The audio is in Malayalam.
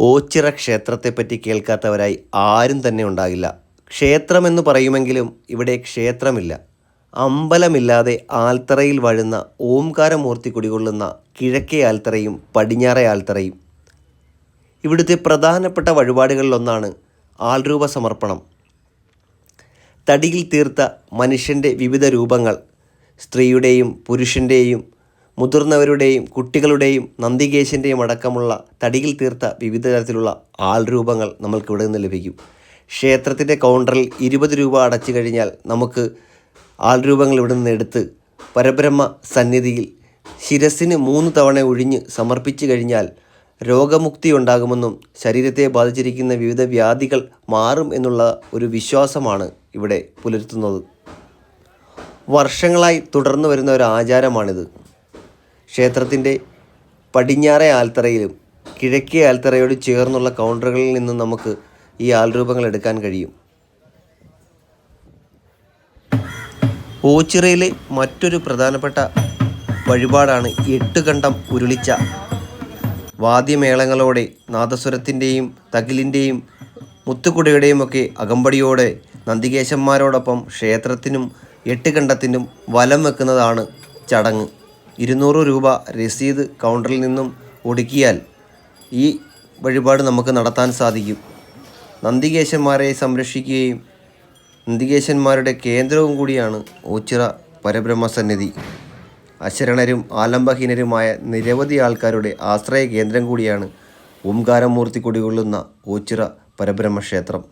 ഓച്ചിറ ക്ഷേത്രത്തെപ്പറ്റി കേൾക്കാത്തവരായി ആരും തന്നെ ഉണ്ടാകില്ല. ക്ഷേത്രമെന്ന് പറയുമെങ്കിലും ഇവിടെ ക്ഷേത്രമില്ല. അമ്പലമില്ലാതെ ആൽത്തറയിൽ വഴുന്ന ഓംകാരമൂർത്തി കുടികൊള്ളുന്ന കിഴക്കേ ആൽത്തറയും പടിഞ്ഞാറേ ആൽത്തറയും. ഇവിടുത്തെ പ്രധാനപ്പെട്ട വഴിപാടുകളിലൊന്നാണ് ആൾരൂപ സമർപ്പണം. തടിയിൽ തീർത്ത മനുഷ്യൻ്റെ വിവിധ രൂപങ്ങൾ, സ്ത്രീയുടെയും പുരുഷൻ്റെയും മുതിർന്നവരുടെയും കുട്ടികളുടെയും നന്ദികേശൻ്റെയും അടക്കമുള്ള തടിയിൽ തീർത്ത വിവിധ തരത്തിലുള്ള ആൾരൂപങ്ങൾ നമ്മൾക്കിവിടെ നിന്ന് ലഭിക്കും. ക്ഷേത്രത്തിൻ്റെ കൗണ്ടറിൽ 20 രൂപ അടച്ചു കഴിഞ്ഞാൽ നമുക്ക് ആൾരൂപങ്ങൾ ഇവിടെ നിന്ന് എടുത്ത് പരബ്രഹ്മ സന്നിധിയിൽ ശിരസിന് 3 തവണ ഒഴിഞ്ഞ് സമർപ്പിച്ചു കഴിഞ്ഞാൽ രോഗമുക്തി ഉണ്ടാകുമെന്നും ശരീരത്തെ ബാധിച്ചിരിക്കുന്ന വിവിധ വ്യാധികൾ മാറും എന്നുള്ള ഒരു വിശ്വാസമാണ് ഇവിടെ പുലർത്തുന്നത്. വർഷങ്ങളായി തുടർന്നു വരുന്ന ഒരു ആചാരമാണിത്. ക്ഷേത്രത്തിൻ്റെ പടിഞ്ഞാറേ ആൽത്തറയിലും കിഴക്കേ ആൽത്തറയോട് ചേർന്നുള്ള കൗണ്ടറുകളിൽ നിന്നും നമുക്ക് ഈ ആൾരൂപങ്ങൾ എടുക്കാൻ കഴിയും. ഓച്ചിറയിലെ മറ്റൊരു പ്രധാനപ്പെട്ട വഴിപാടാണ് 8 കണ്ടം ഉരുളിച്ച. വാദ്യമേളങ്ങളോടെ നാദസ്വരത്തിൻ്റെയും തകിലിൻ്റെയും മുത്തുകുടയുടെയും ഒക്കെ അകമ്പടിയോടെ നന്ദികേശന്മാരോടൊപ്പം ക്ഷേത്രത്തിനും 8 കണ്ടത്തിനും വലം വെക്കുന്നതാണ് ചടങ്ങ്. 200 രൂപ രസീത് കൗണ്ടറിൽ നിന്നും ഒടുക്കിയാൽ ഈ വഴിപാട് നമുക്ക് നടത്താൻ സാധിക്കും. നന്ദികേശന്മാരെ സംരക്ഷിക്കുകയും നന്ദികേശന്മാരുടെ കേന്ദ്രവും കൂടിയാണ് ഓച്ചിറ പരബ്രഹ്മസന്നിധി. അശരണരും ആലംബഹീനരുമായ നിരവധി ആൾക്കാരുടെ ആശ്രയ കേന്ദ്രം കൂടിയാണ് ഓംകാരമൂർത്തി കുടികൊള്ളുന്ന ഓച്ചിറ പരബ്രഹ്മക്ഷേത്രം.